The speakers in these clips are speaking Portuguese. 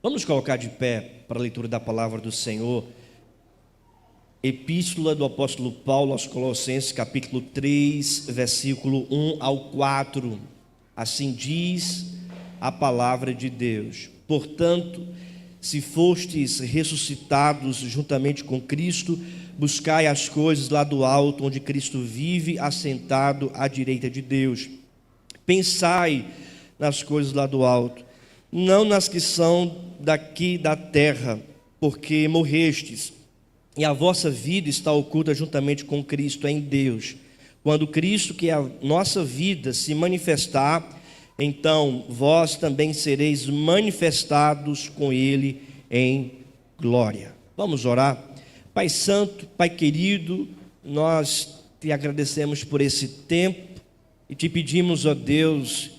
Vamos colocar de pé para a leitura da palavra do Senhor. Epístola do apóstolo Paulo aos Colossenses, capítulo 3, versículo 1 ao 4. Assim diz a palavra de Deus: Portanto, se fostes ressuscitados juntamente com Cristo, buscai as coisas lá do alto, onde Cristo vive, assentado à direita de Deus. Pensai nas coisas lá do alto, não nas que são daqui da terra, porque morrestes, e a vossa vida está oculta juntamente com Cristo em Deus. Quando Cristo, que é a nossa vida, se manifestar, então vós também sereis manifestados com Ele em glória. Vamos orar. Pai Santo, Pai querido, nós te agradecemos por esse tempo e te pedimos, ó Deus,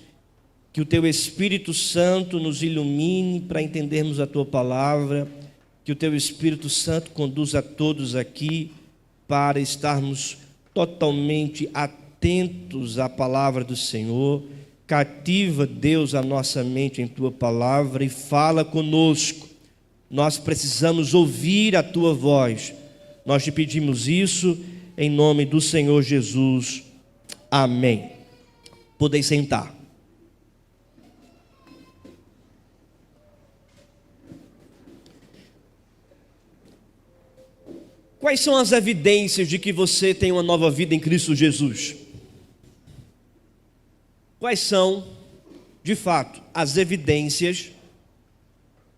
que o Teu Espírito Santo nos ilumine para entendermos a Tua palavra, que o Teu Espírito Santo conduza a todos aqui para estarmos totalmente atentos à palavra do Senhor. Cativa, Deus, a nossa mente em Tua palavra e fala conosco. Nós precisamos ouvir a Tua voz. Nós te pedimos isso em nome do Senhor Jesus. Amém. Podeis sentar. Quais são as evidências de que você tem uma nova vida em Cristo Jesus? Quais são, de fato, as evidências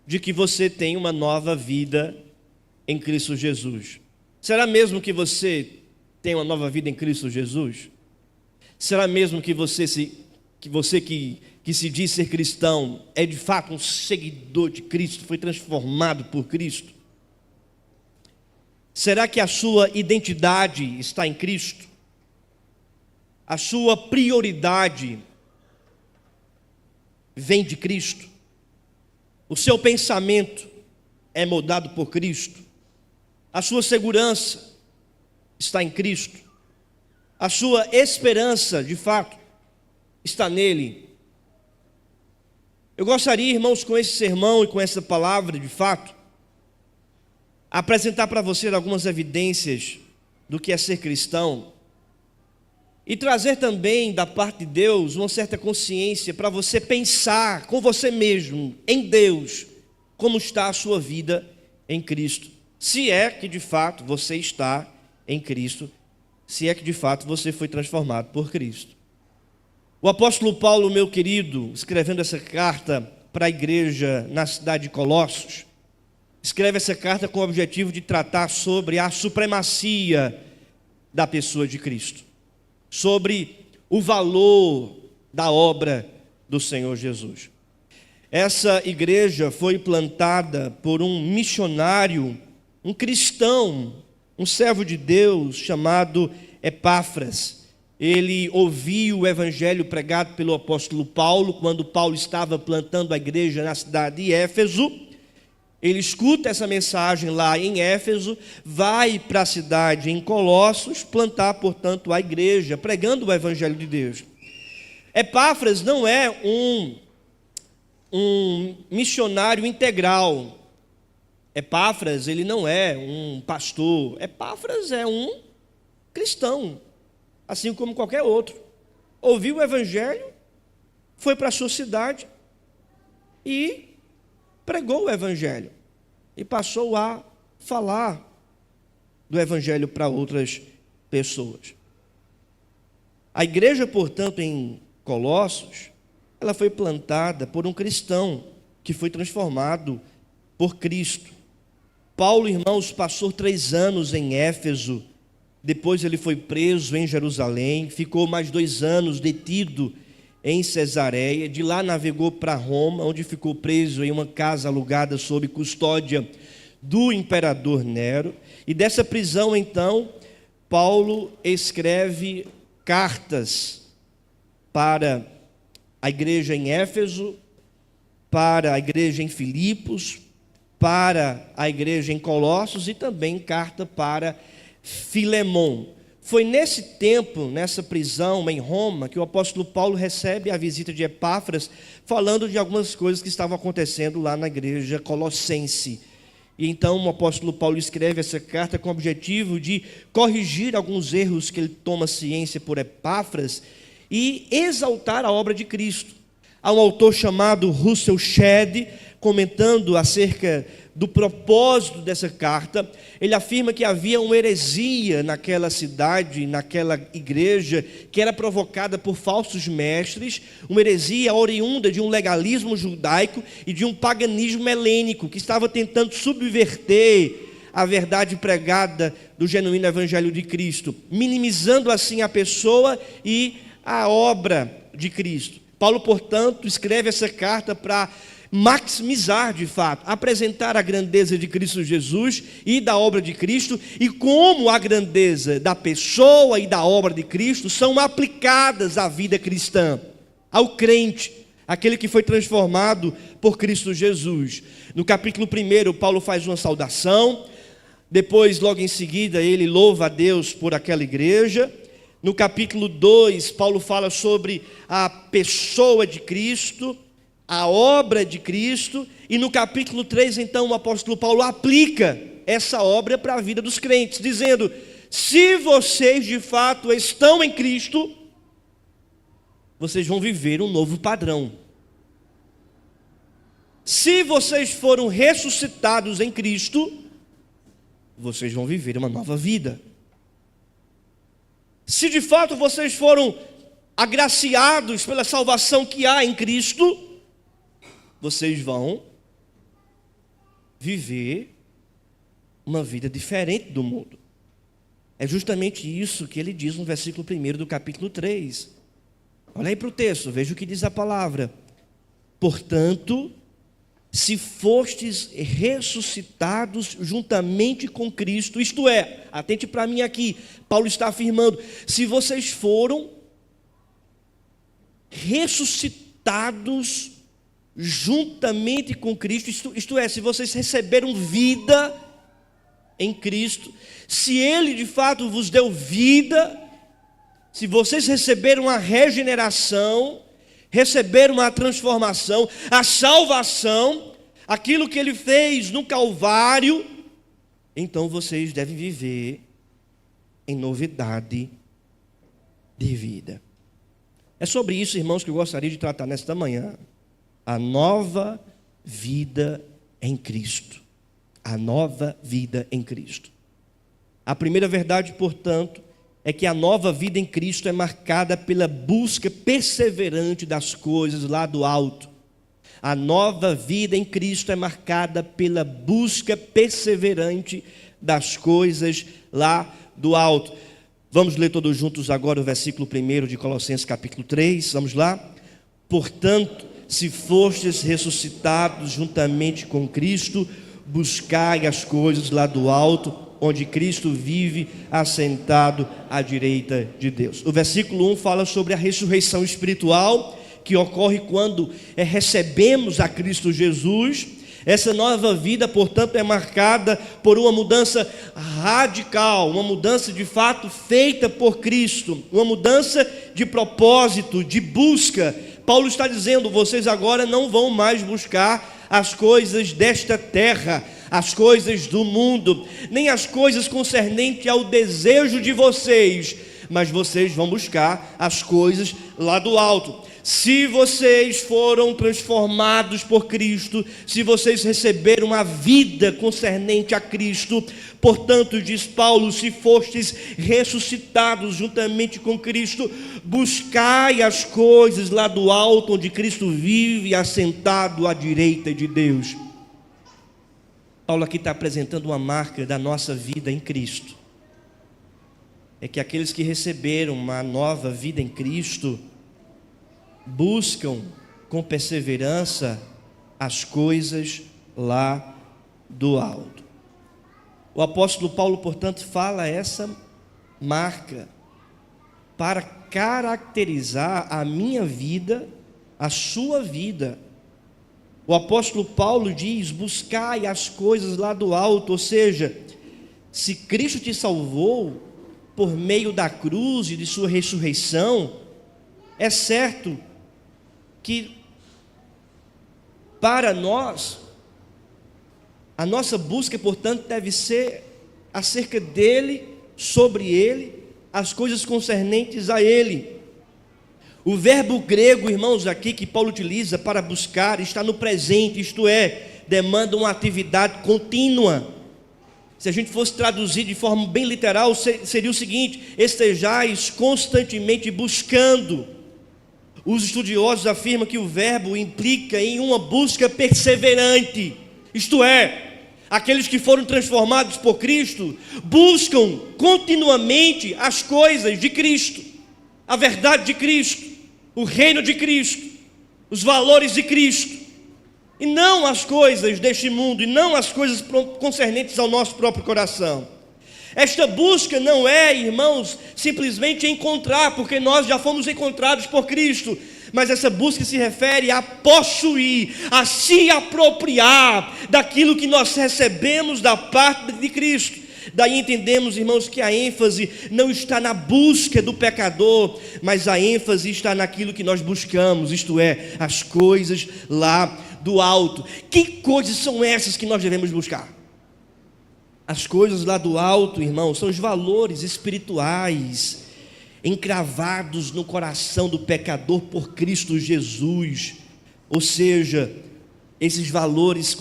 de que você tem uma nova vida em Cristo Jesus? Será mesmo que você tem uma nova vida em Cristo Jesus? Será mesmo que você que se diz ser cristão é de fato um seguidor de Cristo, foi transformado por Cristo? Será que a sua identidade está em Cristo? A sua prioridade vem de Cristo? O seu pensamento é moldado por Cristo? A sua segurança está em Cristo? A sua esperança, de fato, está nele? Eu gostaria, irmãos, com esse sermão e com essa palavra, de fato, apresentar para você algumas evidências do que é ser cristão e trazer também da parte de Deus uma certa consciência para você pensar com você mesmo em Deus, como está a sua vida em Cristo, se é que de fato você está em Cristo, se é que de fato você foi transformado por Cristo. O apóstolo Paulo, meu querido, escrevendo essa carta para a igreja na cidade de Colossos, escreve essa carta com o objetivo de tratar sobre a supremacia da pessoa de Cristo, sobre o valor da obra do Senhor Jesus. Essa igreja foi plantada por um missionário, um cristão, um servo de Deus chamado Epáfras. Ele ouviu o evangelho pregado pelo apóstolo Paulo, quando Paulo estava plantando a igreja na cidade de Éfeso. Ele escuta essa mensagem lá em Éfeso, vai para a cidade em Colossos, plantar, portanto, a igreja, pregando o evangelho de Deus. Epáfras não é um missionário integral. Epáfras, ele não é um pastor. Epáfras é um cristão, assim como qualquer outro. Ouviu o evangelho, foi para a sua cidade e pregou o evangelho e passou a falar do evangelho para outras pessoas. A igreja, portanto, em Colossos, ela foi plantada por um cristão que foi transformado por Cristo. Paulo, irmãos, passou 3 anos em Éfeso, depois ele foi preso em Jerusalém, ficou mais 2 anos detido em Cesareia, de lá navegou para Roma, onde ficou preso em uma casa alugada sob custódia do imperador Nero, e dessa prisão então, Paulo escreve cartas para a igreja em Éfeso, para a igreja em Filipos, para a igreja em Colossos e também carta para Filemon. Foi nesse tempo, nessa prisão em Roma, que o apóstolo Paulo recebe a visita de Epáfras, falando de algumas coisas que estavam acontecendo lá na igreja colossense. E então o apóstolo Paulo escreve essa carta com o objetivo de corrigir alguns erros que ele toma ciência por Epáfras e exaltar a obra de Cristo. Há um autor chamado Russell Shedd, comentando acerca do propósito dessa carta. Ele afirma que havia uma heresia naquela cidade, naquela igreja, que era provocada por falsos mestres, uma heresia oriunda de um legalismo judaico e de um paganismo helênico, que estava tentando subverter a verdade pregada do genuíno evangelho de Cristo, minimizando assim a pessoa e a obra de Cristo. Paulo, portanto, escreve essa carta para maximizar, de fato, apresentar a grandeza de Cristo Jesus e da obra de Cristo, e como a grandeza da pessoa e da obra de Cristo são aplicadas à vida cristã, ao crente, aquele que foi transformado por Cristo Jesus. No capítulo 1, Paulo faz uma saudação, depois, logo em seguida, ele louva a Deus por aquela igreja. No capítulo 2, Paulo fala sobre a pessoa de Cristo, a obra de Cristo, e no capítulo 3, então, o apóstolo Paulo aplica essa obra para a vida dos crentes, dizendo: se vocês de fato estão em Cristo, vocês vão viver um novo padrão. Se vocês foram ressuscitados em Cristo, vocês vão viver uma nova vida. Se de fato vocês foram agraciados pela salvação que há em Cristo, vocês vão viver uma vida diferente do mundo. É justamente isso que ele diz no versículo 1 do capítulo 3. Olha aí para o texto, veja o que diz a palavra. Portanto, se fostes ressuscitados juntamente com Cristo, isto é, atente para mim aqui, Paulo está afirmando, se vocês foram ressuscitados juntamente com Cristo, isto é, se vocês receberam vida em Cristo, se Ele de fato vos deu vida, se vocês receberam a regeneração, receberam a transformação, a salvação, aquilo que Ele fez no Calvário, então vocês devem viver em novidade de vida. É sobre isso, irmãos, que eu gostaria de tratar nesta manhã. A nova vida em Cristo. A nova vida em Cristo. A primeira verdade, portanto, é que a nova vida em Cristo é marcada pela busca perseverante das coisas lá do alto. A nova vida em Cristo é marcada pela busca perseverante das coisas lá do alto. Vamos ler todos juntos agora o versículo 1 de Colossenses capítulo 3, vamos lá? Portanto, se fostes ressuscitados juntamente com Cristo, buscai as coisas lá do alto, onde Cristo vive assentado à direita de Deus. O versículo 1 fala sobre a ressurreição espiritual, que ocorre quando recebemos a Cristo Jesus. Essa nova vida, portanto, é marcada por uma mudança radical, uma mudança de fato feita por Cristo, uma mudança de propósito, de busca. Paulo está dizendo, vocês agora não vão mais buscar as coisas desta terra, as coisas do mundo, nem as coisas concernentes ao desejo de vocês, mas vocês vão buscar as coisas lá do alto. Se vocês foram transformados por Cristo, se vocês receberam a vida concernente a Cristo, portanto, diz Paulo, se fostes ressuscitados juntamente com Cristo, buscai as coisas lá do alto, onde Cristo vive assentado à direita de Deus. Paulo aqui está apresentando uma marca da nossa vida em Cristo. É que aqueles que receberam uma nova vida em Cristo buscam com perseverança as coisas lá do alto. O apóstolo Paulo, portanto, fala essa marca para caracterizar a minha vida, a sua vida. O apóstolo Paulo diz: buscai as coisas lá do alto, ou seja, se Cristo te salvou, por meio da cruz e de sua ressurreição, é certo que para nós, a nossa busca, portanto, deve ser acerca dele, sobre ele, as coisas concernentes a ele. O verbo grego, irmãos, aqui que Paulo utiliza para buscar, está no presente, isto é, demanda uma atividade contínua. Se a gente fosse traduzir de forma bem literal, seria o seguinte: estejais constantemente buscando. Os estudiosos afirmam que o verbo implica em uma busca perseverante, isto é, aqueles que foram transformados por Cristo buscam continuamente as coisas de Cristo, a verdade de Cristo, o reino de Cristo, os valores de Cristo, e não as coisas deste mundo, e não as coisas concernentes ao nosso próprio coração. Esta busca não é, irmãos, simplesmente encontrar, porque nós já fomos encontrados por Cristo, mas essa busca se refere a possuir, a se apropriar daquilo que nós recebemos da parte de Cristo. Daí entendemos, irmãos, que a ênfase não está na busca do pecador, mas a ênfase está naquilo que nós buscamos, isto é, as coisas lá do alto. Que coisas são essas que nós devemos buscar? As coisas lá do alto, irmãos, são os valores espirituais encravados no coração do pecador por Cristo Jesus. Ou seja, esses valores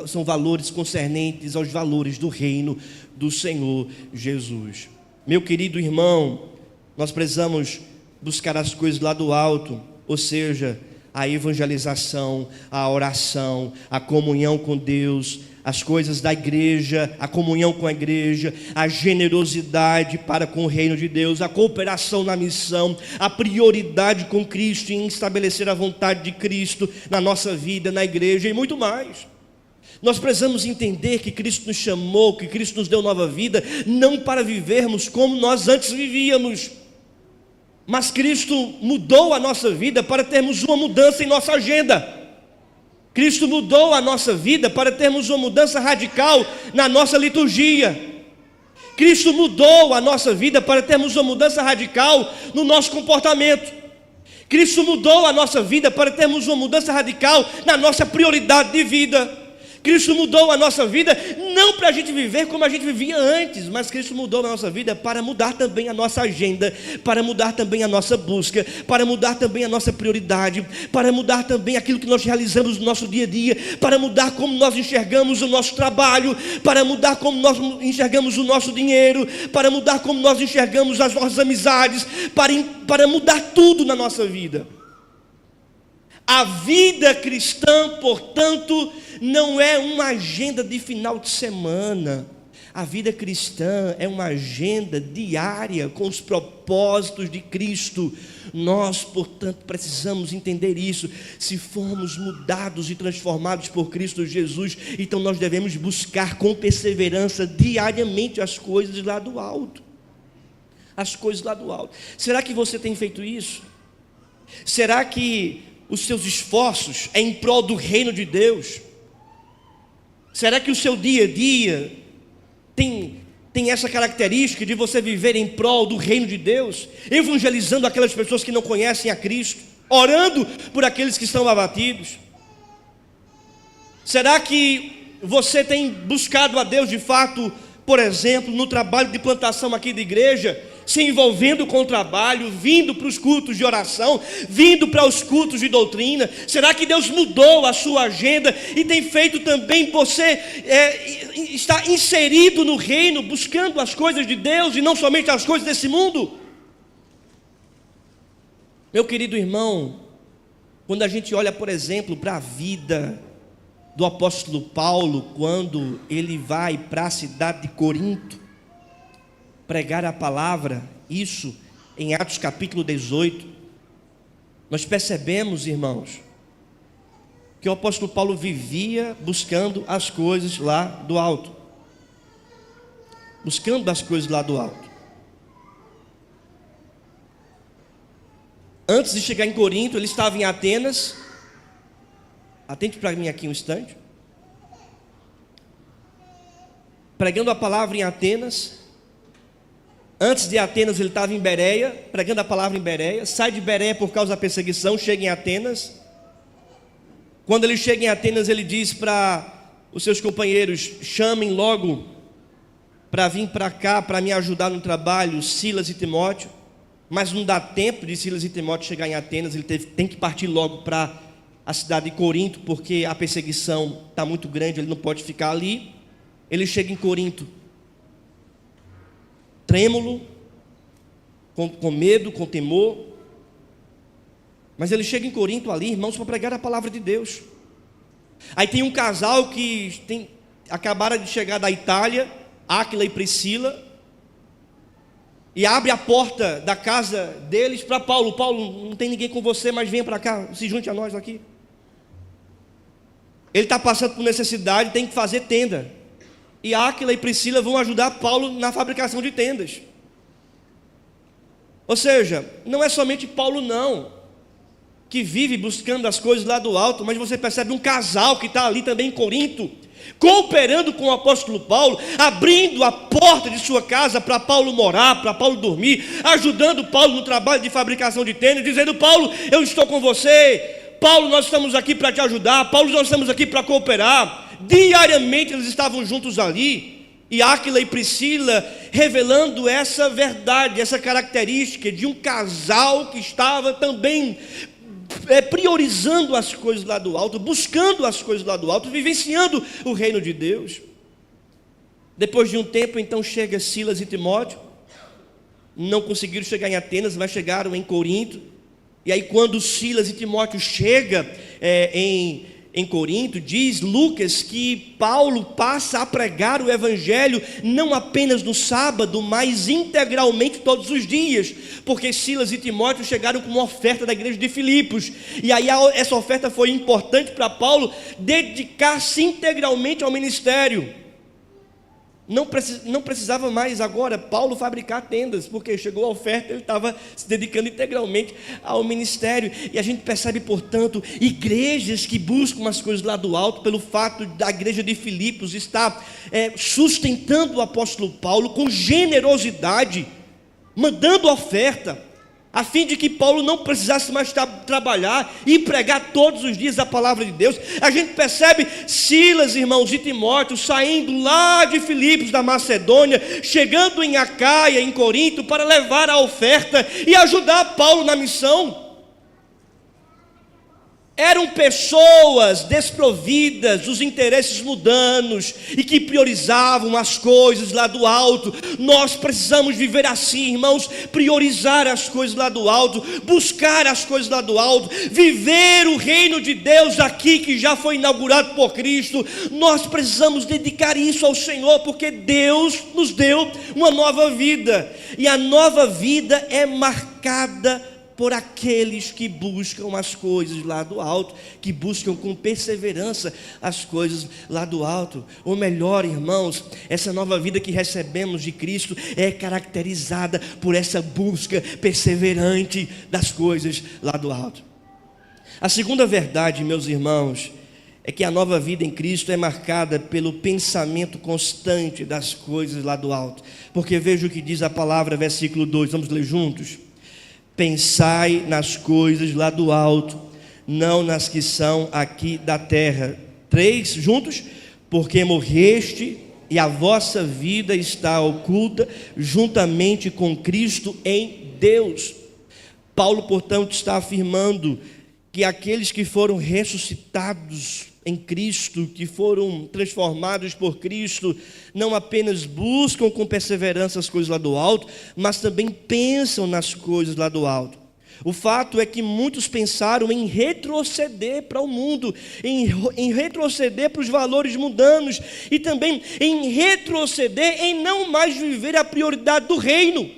são valores concernentes aos valores do reino do Senhor Jesus. Meu querido irmão, nós precisamos buscar as coisas lá do alto, ou seja, a evangelização, a oração, a comunhão com Deus, as coisas da igreja, a comunhão com a igreja, a generosidade para com o reino de Deus, a cooperação na missão, a prioridade com Cristo em estabelecer a vontade de Cristo na nossa vida, na igreja e muito mais. Nós precisamos entender que Cristo nos chamou, que Cristo nos deu nova vida, não para vivermos como nós antes vivíamos, mas Cristo mudou a nossa vida para termos uma mudança em nossa agenda. Cristo mudou a nossa vida para termos uma mudança radical na nossa liturgia. Cristo mudou a nossa vida para termos uma mudança radical no nosso comportamento. Cristo mudou a nossa vida para termos uma mudança radical na nossa prioridade de vida. Cristo mudou a nossa vida não para a gente viver como a gente vivia antes, mas Cristo mudou a nossa vida para mudar também a nossa agenda, para mudar também a nossa busca, para mudar também a nossa prioridade, para mudar também aquilo que nós realizamos no nosso dia a dia, para mudar como nós enxergamos o nosso trabalho, para mudar como nós enxergamos o nosso dinheiro, para mudar como nós enxergamos as nossas amizades, para mudar tudo na nossa vida. A vida cristã, portanto, não é uma agenda de final de semana. A vida cristã é uma agenda diária com os propósitos de Cristo. Nós, portanto, precisamos entender isso. Se formos mudados e transformados por Cristo Jesus, então nós devemos buscar com perseverança diariamente as coisas lá do alto. As coisas lá do alto. Será que você tem feito isso? Será que os seus esforços é em prol do reino de Deus? Será que o seu dia a dia tem essa característica de você viver em prol do reino de Deus, evangelizando aquelas pessoas que não conhecem a Cristo, orando por aqueles que estão abatidos? Será que você tem buscado a Deus de fato, por exemplo, no trabalho de plantação aqui da igreja, se envolvendo com o trabalho, vindo para os cultos de oração, vindo para os cultos de doutrina? Será que Deus mudou a sua agenda e tem feito também você estar inserido no reino, buscando as coisas de Deus e não somente as coisas desse mundo? Meu querido irmão, quando a gente olha, por exemplo, para a vida do apóstolo Paulo, quando ele vai para a cidade de Corinto pregar a palavra, isso em Atos capítulo 18, nós percebemos, irmãos, que o apóstolo Paulo vivia buscando as coisas lá do alto, buscando as coisas lá do alto. Antes de chegar em Corinto, ele estava em Atenas. Atente para mim aqui um instante. Pregando a palavra em Atenas. Antes de Atenas ele estava em Bereia, pregando a palavra em Bereia, sai de Bereia por causa da perseguição, chega em Atenas. Quando ele chega em Atenas, ele diz para os seus companheiros: chamem logo para vir para cá, para me ajudar no trabalho, Silas e Timóteo. Mas não dá tempo de Silas e Timóteo chegar em Atenas, ele tem que partir logo para a cidade de Corinto, porque a perseguição está muito grande, ele não pode ficar ali. Ele chega em Corinto, trêmulo, com medo, com temor. Mas ele chega em Corinto ali, irmãos, para pregar a palavra de Deus. Aí tem um casal que acabaram de chegar da Itália, Áquila e Priscila, e abre a porta da casa deles para Paulo. Paulo, não tem ninguém com você, mas venha para cá, se junte a nós aqui. Ele está passando por necessidade, tem que fazer tenda. E Áquila e Priscila vão ajudar Paulo na fabricação de tendas. Ou seja, não é somente Paulo não, que vive buscando as coisas lá do alto, mas você percebe um casal que está ali também em Corinto, cooperando com o apóstolo Paulo, abrindo a porta de sua casa para Paulo morar, para Paulo dormir, ajudando Paulo no trabalho de fabricação de tendas, dizendo: Paulo, eu estou com você, Paulo, nós estamos aqui para te ajudar, Paulo, nós estamos aqui para cooperar. Diariamente eles estavam juntos ali, e Áquila e Priscila revelando essa verdade, essa característica de um casal que estava também priorizando as coisas lá do alto, buscando as coisas lá do alto, vivenciando o reino de Deus. Depois de um tempo, então, chega Silas e Timóteo. Não conseguiram chegar em Atenas, mas chegaram em Corinto. E aí quando Silas e Timóteo chegam em Corinto, diz Lucas que Paulo passa a pregar o evangelho não apenas no sábado, mas integralmente todos os dias, porque Silas e Timóteo chegaram com uma oferta da igreja de Filipos, e aí essa oferta foi importante para Paulo dedicar-se integralmente ao ministério. Não precisava mais agora Paulo fabricar tendas, porque chegou a oferta, ele estava se dedicando integralmente ao ministério. E a gente percebe, portanto, igrejas que buscam as coisas lá do alto, pelo fato da igreja de Filipos estar sustentando o apóstolo Paulo com generosidade, mandando oferta, a fim de que Paulo não precisasse mais trabalhar e pregar todos os dias a palavra de Deus. A gente percebe Silas, irmãos, e Timóteo saindo lá de Filipos, da Macedônia, chegando em Acaia, em Corinto, para levar a oferta e ajudar Paulo na missão. Eram pessoas desprovidas dos interesses mundanos e que priorizavam as coisas lá do alto. Nós precisamos viver assim, irmãos, priorizar as coisas lá do alto, buscar as coisas lá do alto, viver o reino de Deus aqui que já foi inaugurado por Cristo. Nós precisamos dedicar isso ao Senhor, porque Deus nos deu uma nova vida, e a nova vida é marcada por aqueles que buscam as coisas lá do alto, que buscam com perseverança as coisas lá do alto. Ou melhor, irmãos, essa nova vida que recebemos de Cristo é caracterizada por essa busca perseverante das coisas lá do alto. A segunda verdade, meus irmãos, é que a nova vida em Cristo é marcada pelo pensamento constante das coisas lá do alto. Porque veja o que diz a palavra, versículo 2, vamos ler juntos. Pensai nas coisas lá do alto, não nas que são aqui da terra. 3, juntos. Porque morreste e a vossa vida está oculta juntamente com Cristo em Deus. Paulo, portanto, está afirmando que aqueles que foram ressuscitados em Cristo, que foram transformados por Cristo, não apenas buscam com perseverança as coisas lá do alto, mas também pensam nas coisas lá do alto. O fato é que muitos pensaram em retroceder para o mundo, em retroceder para os valores mundanos, e também em retroceder em não mais viver a prioridade do reino.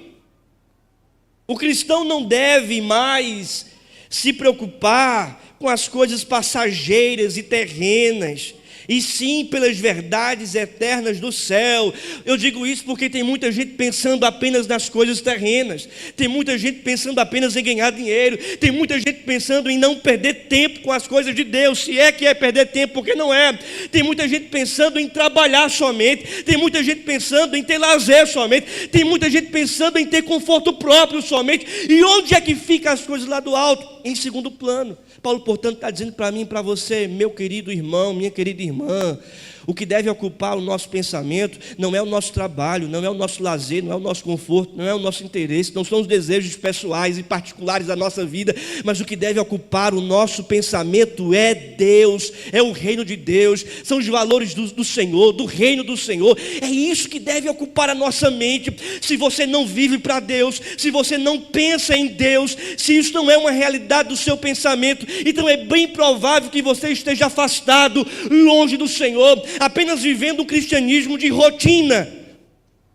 O cristão não deve mais se preocupar com as coisas passageiras e terrenas. e sim pelas verdades eternas do céu. Eu digo isso porque tem muita gente pensando apenas nas coisas terrenas, tem muita gente pensando apenas em ganhar dinheiro, tem muita gente pensando em não perder tempo com as coisas de Deus, se é que é perder tempo, porque não é. Tem muita gente pensando em trabalhar somente, tem muita gente pensando em ter lazer somente, tem muita gente pensando em ter conforto próprio somente. E onde é que ficam as coisas lá do alto? Em segundo plano. Paulo, portanto, está dizendo para mim e para você, meu querido irmão, minha querida irmã, o que deve ocupar o nosso pensamento não é o nosso trabalho, não é o nosso lazer, não é o nosso conforto, não é o nosso interesse, não são os desejos pessoais e particulares da nossa vida, mas o que deve ocupar o nosso pensamento é Deus, é o reino de Deus, são os valores do Senhor, do reino do Senhor. É isso que deve ocupar a nossa mente. Se você não vive para Deus, se você não pensa em Deus, se isso não é uma realidade do seu pensamento, então é bem provável que você esteja afastado, longe do Senhor, apenas vivendo um cristianismo de rotina.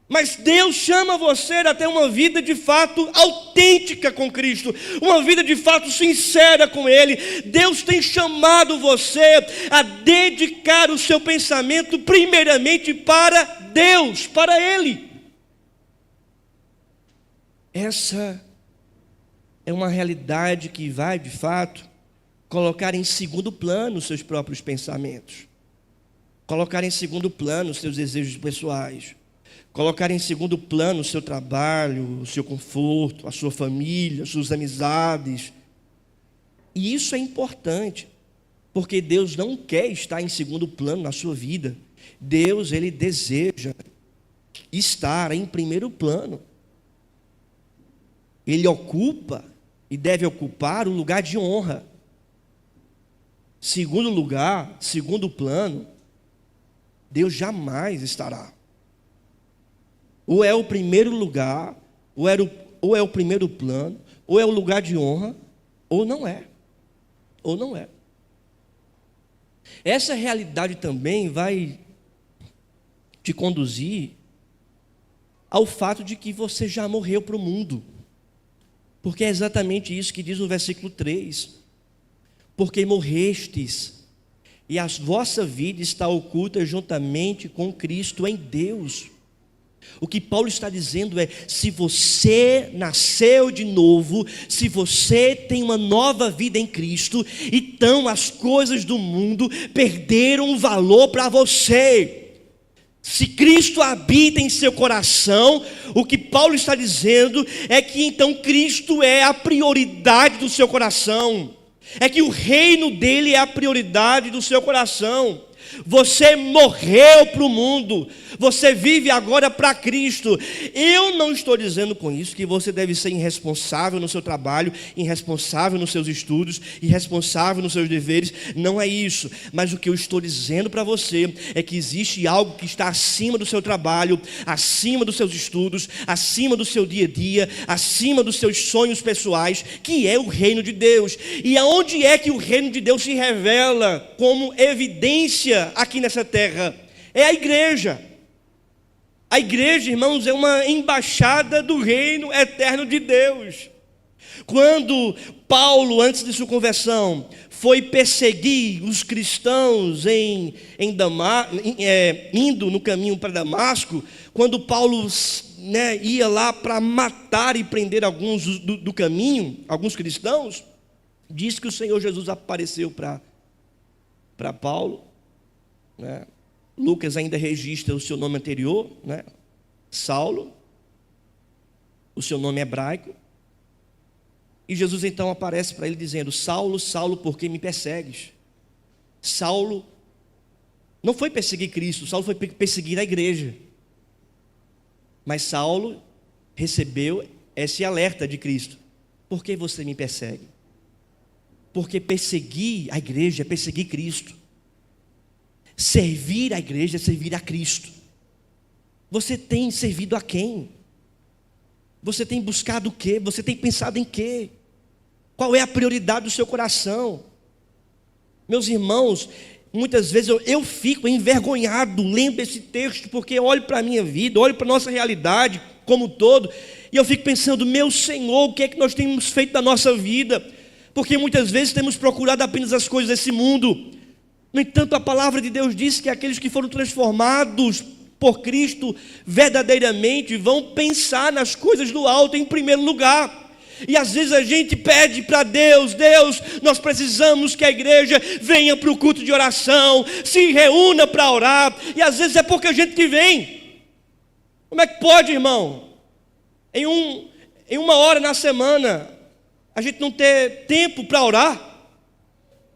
Mas Deus chama você a ter uma vida de fato autêntica com Cristo, uma vida de fato sincera com Ele. Deus tem chamado você a dedicar o seu pensamento primeiramente para Deus, para Ele. Essa é uma realidade que vai de fato colocar em segundo plano os seus próprios pensamentos, colocar em segundo plano os seus desejos pessoais, colocar em segundo plano o seu trabalho, o seu conforto, a sua família, as suas amizades. E isso é importante, porque Deus não quer estar em segundo plano na sua vida. Deus, Ele deseja estar em primeiro plano. Ele ocupa e deve ocupar o lugar de honra. Segundo lugar, segundo plano, Deus jamais estará. Ou é o primeiro lugar, ou é o primeiro plano, ou é o lugar de honra, ou não é. Ou não é. Essa realidade também vai te conduzir ao fato de que você já morreu para o mundo. Porque é exatamente isso que diz o versículo 3. Porque morrestes, e a vossa vida está oculta juntamente com Cristo em Deus. O que Paulo está dizendo é: se você nasceu de novo, se você tem uma nova vida em Cristo, então as coisas do mundo perderam valor para você. Se Cristo habita em seu coração, o que Paulo está dizendo é que então Cristo é a prioridade do seu coração, é que o reino dele é a prioridade do seu coração. Você morreu para o mundo, você vive agora para Cristo. Eu não estou dizendo com isso que você deve ser irresponsável no seu trabalho, irresponsável nos seus estudos, irresponsável nos seus deveres. Não é isso. Mas o que eu estou dizendo para você é que existe algo que está acima do seu trabalho, acima dos seus estudos, acima do seu dia a dia, acima dos seus sonhos pessoais, que é o reino de Deus. E aonde é que o reino de Deus se revela como evidência aqui nessa terra? É a igreja. A igreja, irmãos, é uma embaixada do reino eterno de Deus. Quando Paulo, antes de sua conversão, foi perseguir os cristãos indo no caminho para Damasco, quando Paulo ia lá para matar e prender alguns do caminho, alguns cristãos, diz que o Senhor Jesus apareceu para Paulo. Lucas ainda registra o seu nome anterior, Saulo, o seu nome hebraico. E Jesus então aparece para ele dizendo: Saulo, Saulo, por que me persegues? Saulo não foi perseguir Cristo, Saulo foi perseguir a igreja. Mas Saulo recebeu esse alerta de Cristo: por que você me persegue? Porque perseguir a igreja é perseguir Cristo. Servir a igreja é servir a Cristo. Você tem servido a quem? Você tem buscado o quê? Você tem pensado em quê? Qual é a prioridade do seu coração? Meus irmãos, muitas vezes eu fico envergonhado lendo esse texto, porque olho para a minha vida, olho para a nossa realidade como um todo, e eu fico pensando: meu Senhor, o que é que nós temos feito da nossa vida? Porque muitas vezes temos procurado apenas as coisas desse mundo. No entanto, a palavra de Deus diz que aqueles que foram transformados por Cristo verdadeiramente vão pensar nas coisas do alto em primeiro lugar. E às vezes a gente pede para Deus: Deus, nós precisamos que a igreja venha para o culto de oração, se reúna para orar. E às vezes é pouca gente que vem. Como é que pode, irmão? Em uma hora na semana, a gente não ter tempo para orar?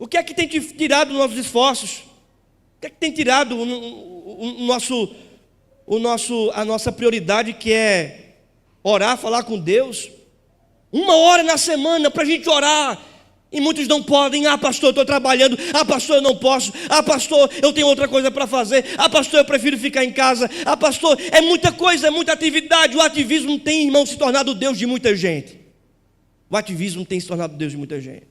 O que é que tem tirado os nossos esforços? O que é que tem tirado a nossa prioridade, que é orar, falar com Deus? Uma hora na semana para a gente orar. E muitos não podem. Ah, pastor, eu estou trabalhando. Ah, pastor, eu não posso. Ah, pastor, eu tenho outra coisa para fazer. Ah, pastor, eu prefiro ficar em casa. Ah, pastor, é muita coisa, é muita atividade. O ativismo tem, irmão, se tornado o Deus de muita gente. O ativismo tem se tornado o Deus de muita gente.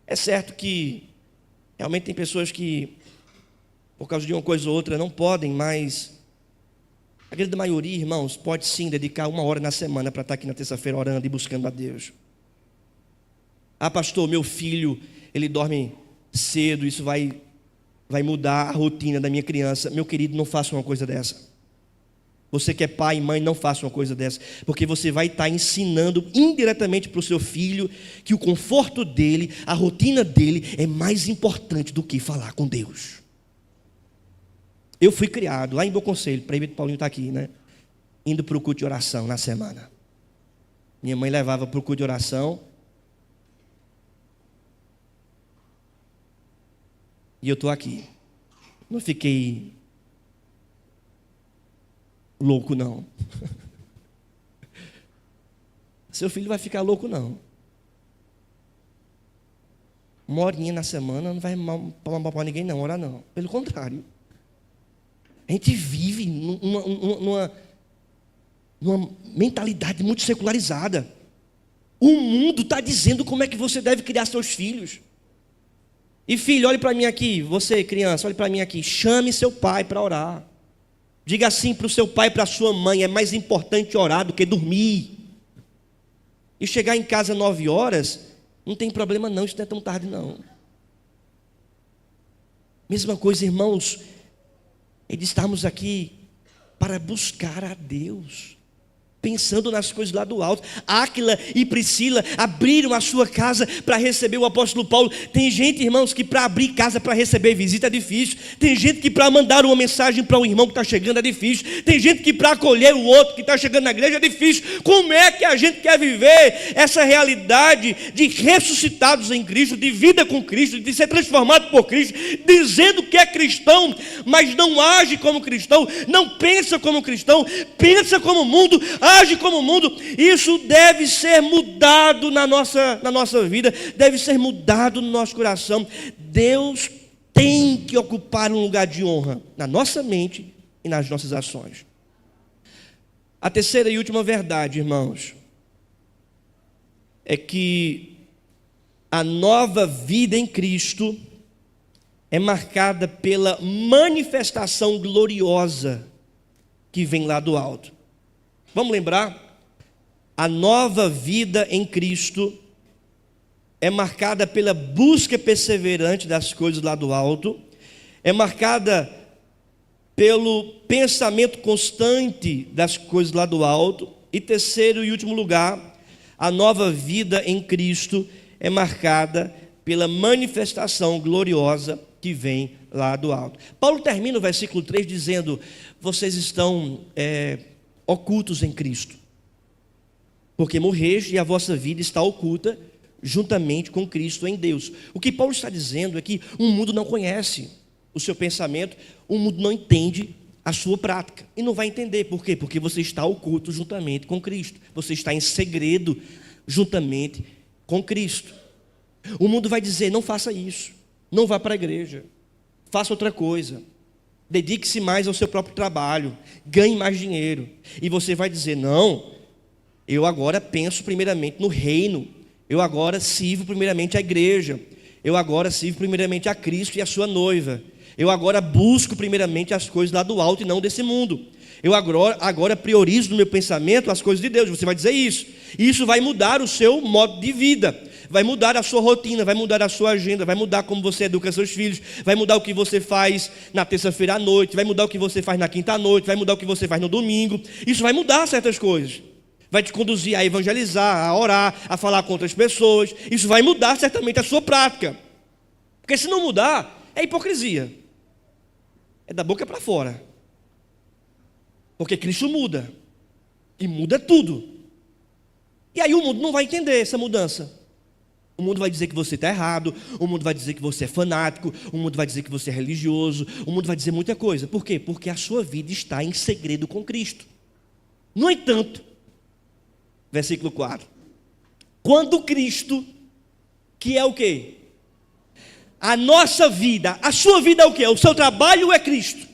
É certo que realmente tem pessoas que, por causa de uma coisa ou outra, não podem, mas a grande maioria, irmãos, pode sim dedicar uma hora na semana para estar aqui na terça-feira orando e buscando a Deus. Ah, pastor, meu filho, ele dorme cedo, isso vai mudar a rotina da minha criança. Meu querido, não faça uma coisa dessa. Você que é pai e mãe, não faça uma coisa dessa, porque você vai estar ensinando indiretamente para o seu filho que o conforto dele, a rotina dele é mais importante do que falar com Deus. Eu fui criado lá em Bom Conselho, para Paulinho está aqui, né? Indo para o culto de oração na semana. Minha mãe levava para o culto de oração. E eu estou aqui. Não fiquei louco, não. Seu filho vai ficar louco, não. Uma horinha na semana não vai mal para ninguém, não. Orar, não. Pelo contrário. A gente vive numa mentalidade muito secularizada. O mundo está dizendo como é que você deve criar seus filhos. E filho, olhe para mim aqui. Você, criança, olhe para mim aqui. Chame seu pai para orar. Diga assim para o seu pai e para a sua mãe: é mais importante orar do que dormir. E chegar em casa 9 horas, não tem problema não, isso não é tão tarde não. Mesma coisa, irmãos, é de estarmos aqui para buscar a Deus, pensando nas coisas lá do alto. Áquila e Priscila abriram a sua casa para receber o apóstolo Paulo. Tem gente, irmãos, que para abrir casa para receber visita é difícil. Tem gente que para mandar uma mensagem para um irmão que está chegando é difícil. Tem gente que para acolher o outro que está chegando na igreja é difícil. Como é que a gente quer viver essa realidade de ressuscitados em Cristo, de vida com Cristo, de ser transformado por Cristo, dizendo que é cristão, mas não age como cristão, não pensa como cristão, pensa como mundo, age como o mundo? Isso deve ser mudado na nossa vida, deve ser mudado no nosso coração. Deus tem que ocupar um lugar de honra na nossa mente e nas nossas ações. A terceira e última verdade, irmãos, é que a nova vida em Cristo é marcada pela manifestação gloriosa que vem lá do alto. Vamos lembrar? A nova vida em Cristo é marcada pela busca perseverante das coisas lá do alto, é marcada pelo pensamento constante das coisas lá do alto, e terceiro e último lugar, a nova vida em Cristo é marcada pela manifestação gloriosa que vem lá do alto. Paulo termina o versículo 3 dizendo: vocês estão ocultos em Cristo, porque morreis e a vossa vida está oculta juntamente com Cristo em Deus. O que Paulo está dizendo é que o mundo não conhece o seu pensamento, o mundo não entende a sua prática, e não vai entender. Por quê? Porque você está oculto juntamente com Cristo, você está em segredo juntamente com Cristo. O mundo vai dizer: não faça isso, não vá para a igreja, faça outra coisa, dedique-se mais ao seu próprio trabalho, ganhe mais dinheiro. E você vai dizer: não, eu agora penso primeiramente no reino, eu agora sirvo primeiramente a igreja, eu agora sirvo primeiramente a Cristo e a sua noiva, eu agora busco primeiramente as coisas lá do alto e não desse mundo, eu agora priorizo no meu pensamento as coisas de Deus. Você vai dizer isso, e isso vai mudar o seu modo de vida, vai mudar a sua rotina, vai mudar a sua agenda, vai mudar como você educa seus filhos, vai mudar o que você faz na terça-feira à noite, vai mudar o que você faz na quinta à noite, vai mudar o que você faz no domingo. Isso vai mudar certas coisas. Vai te conduzir a evangelizar, a orar, a falar com outras pessoas. Isso vai mudar certamente a sua prática. Porque se não mudar, é hipocrisia. É da boca para fora. Porque Cristo muda. E muda tudo. E aí o mundo não vai entender essa mudança. O mundo vai dizer que você está errado. O mundo vai dizer que você é fanático. O mundo vai dizer que você é religioso. O mundo vai dizer muita coisa. Por quê? Porque a sua vida está em segredo com Cristo. No entanto, versículo 4. Quando Cristo, que é o quê? A nossa vida, a sua vida é o quê? O seu trabalho é Cristo.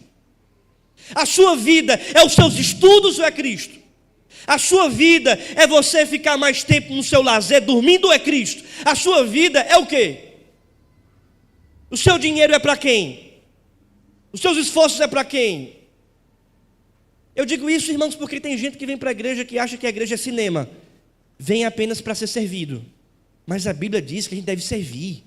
A sua vida é os seus estudos ou é Cristo? A sua vida é você ficar mais tempo no seu lazer dormindo ou é Cristo? A sua vida é o quê? O seu dinheiro é para quem? Os seus esforços é para quem? Eu digo isso, irmãos, porque tem gente que vem para a igreja que acha que a igreja é cinema. Vem apenas para ser servido. Mas a Bíblia diz que a gente deve servir.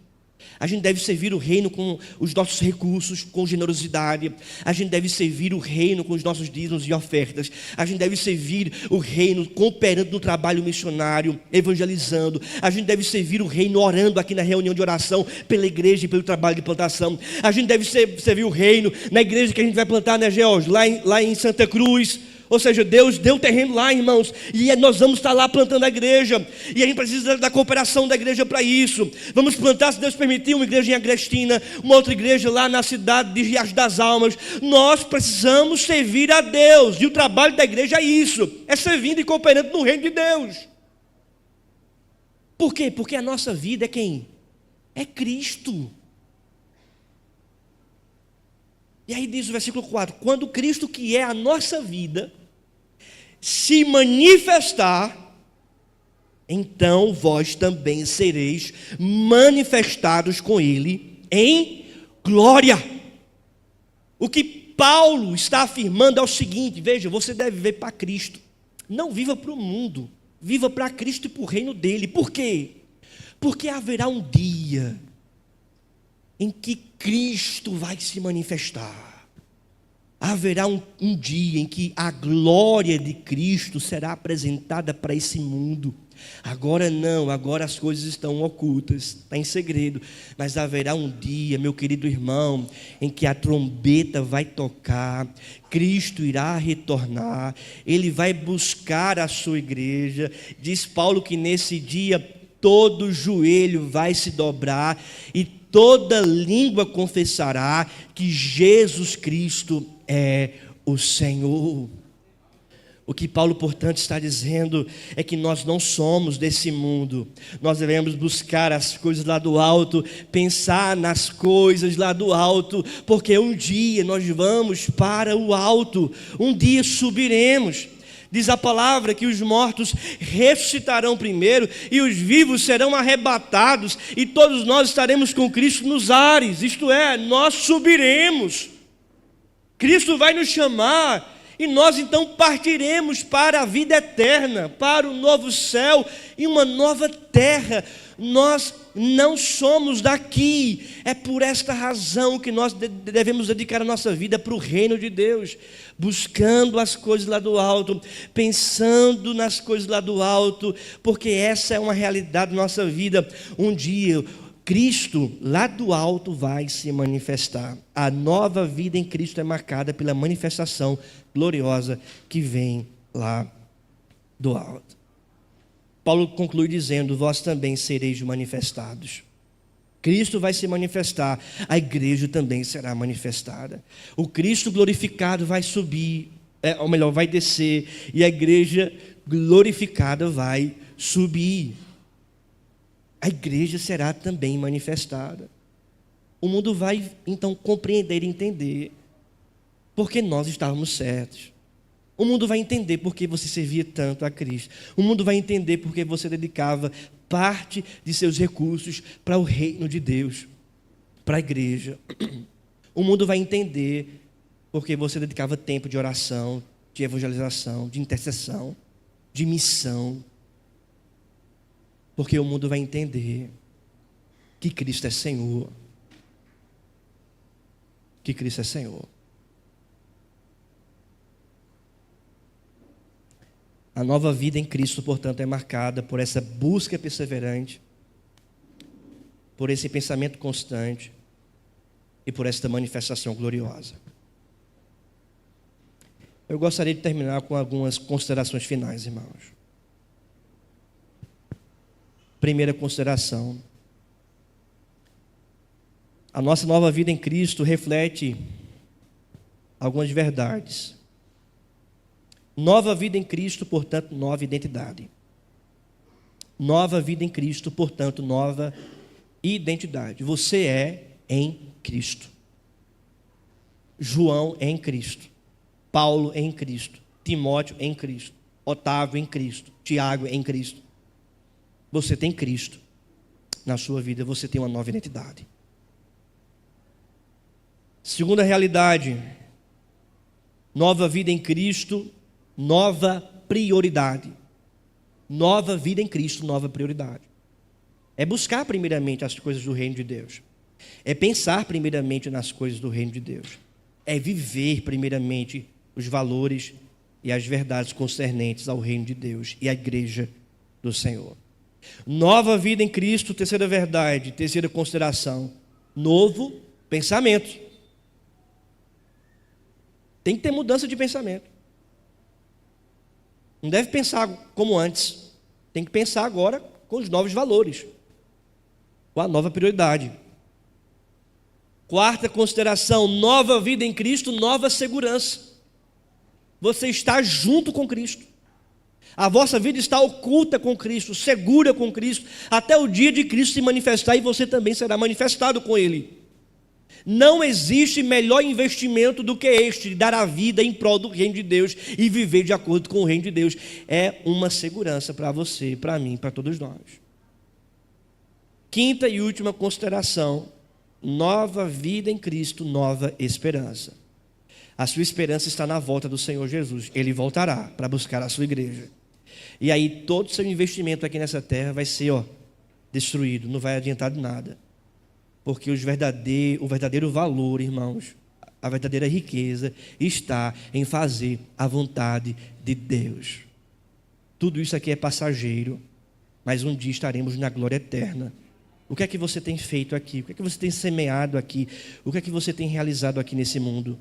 A gente deve servir o reino com os nossos recursos, com generosidade. A gente deve servir o reino com os nossos dízimos e ofertas. A gente deve servir o reino cooperando no trabalho missionário, evangelizando. A gente deve servir o reino orando aqui na reunião de oração pela igreja e pelo trabalho de plantação. A gente deve servir o reino na igreja que a gente vai plantar, né, George? Lá em Santa Cruz. Ou seja, Deus deu terreno lá, irmãos, e nós vamos estar lá plantando a igreja, e a gente precisa da cooperação da igreja para isso. Vamos plantar, se Deus permitir, uma igreja em Agrestina, uma outra igreja lá na cidade de Riacho das Almas. Nós precisamos servir a Deus, e o trabalho da igreja é isso, é servindo e cooperando no reino de Deus. Por quê? Porque a nossa vida é quem? É Cristo. E aí diz o versículo 4, quando Cristo, que é a nossa vida, se manifestar, então vós também sereis manifestados com Ele em glória. O que Paulo está afirmando é o seguinte, veja, você deve viver para Cristo. Não viva para o mundo, viva para Cristo e para o reino dele. Por quê? Porque haverá um dia em que Cristo vai se manifestar. Haverá um dia em que a glória de Cristo será apresentada para esse mundo. Agora não, agora as coisas estão ocultas, está em segredo. Mas haverá um dia, meu querido irmão, em que a trombeta vai tocar, Cristo irá retornar, Ele vai buscar a sua igreja. Diz Paulo que nesse dia todo joelho vai se dobrar e toda língua confessará que Jesus Cristo é o Senhor. O que Paulo, portanto, está dizendo é que nós não somos desse mundo. Nós devemos buscar as coisas lá do alto, pensar nas coisas lá do alto, porque um dia nós vamos para o alto, um dia subiremos. Diz a palavra que os mortos ressuscitarão primeiro e os vivos serão arrebatados e todos nós estaremos com Cristo nos ares, isto é, nós subiremos. Cristo vai nos chamar e nós então partiremos para a vida eterna, para o novo céu e uma nova terra. Nós não somos daqui, é por esta razão que nós devemos dedicar a nossa vida para o reino de Deus, buscando as coisas lá do alto, pensando nas coisas lá do alto, porque essa é uma realidade da nossa vida. Um dia Cristo lá do alto vai se manifestar. A nova vida em Cristo é marcada pela manifestação gloriosa que vem lá do alto. Paulo conclui dizendo, vós também sereis manifestados. Cristo vai se manifestar, a igreja também será manifestada. O Cristo glorificado vai subir, ou melhor, vai descer, e a igreja glorificada vai subir. A igreja será também manifestada. O mundo vai então compreender e entender porque nós estávamos certos. O mundo vai entender porque você servia tanto a Cristo. O mundo vai entender porque você dedicava parte de seus recursos para o reino de Deus, para a igreja. O mundo vai entender porque você dedicava tempo de oração, de evangelização, de intercessão, de missão. Porque o mundo vai entender que Cristo é Senhor. Que Cristo é Senhor. A nova vida em Cristo, portanto, é marcada por essa busca perseverante, por esse pensamento constante e por esta manifestação gloriosa. Eu gostaria de terminar com algumas considerações finais, irmãos. Primeira consideração: a nossa nova vida em Cristo reflete algumas verdades. Nova vida em Cristo, portanto, nova identidade. Nova vida em Cristo, portanto, nova identidade. Você é em Cristo. João é em Cristo. Paulo é em Cristo. Timóteo é em Cristo. Otávio é em Cristo. Tiago é em Cristo. Você tem Cristo na sua vida, você tem uma nova identidade. Segunda realidade: nova vida em Cristo, nova prioridade. Nova vida em Cristo, nova prioridade. É buscar primeiramente as coisas do reino de Deus. É pensar primeiramente nas coisas do reino de Deus. É viver primeiramente os valores e as verdades concernentes ao reino de Deus e à igreja do Senhor. Nova vida em Cristo, terceira verdade, terceira consideração: novo pensamento. Tem que ter mudança de pensamento. Não deve pensar como antes. Tem que pensar agora com os novos valores, com a nova prioridade. Quarta consideração: nova vida em Cristo, nova segurança. Você está junto com Cristo. A vossa vida está oculta com Cristo, segura com Cristo, até o dia de Cristo se manifestar, e você também será manifestado com Ele. Não existe melhor investimento do que este, de dar a vida em prol do reino de Deus e viver de acordo com o reino de Deus. É uma segurança para você, para mim, para todos nós. Quinta e última consideração: nova vida em Cristo, nova esperança. A sua esperança está na volta do Senhor Jesus. Ele voltará para buscar a sua igreja. E aí todo o seu investimento aqui nessa terra vai ser destruído, não vai adiantar de nada. Porque o verdadeiro valor, irmãos, a verdadeira riqueza está em fazer a vontade de Deus. Tudo isso aqui é passageiro, mas um dia estaremos na glória eterna. O que é que você tem feito aqui? O que é que você tem semeado aqui? O que é que você tem realizado aqui nesse mundo?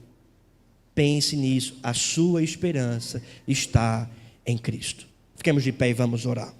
Pense nisso. A sua esperança está em Cristo. Fiquemos de pé e vamos orar.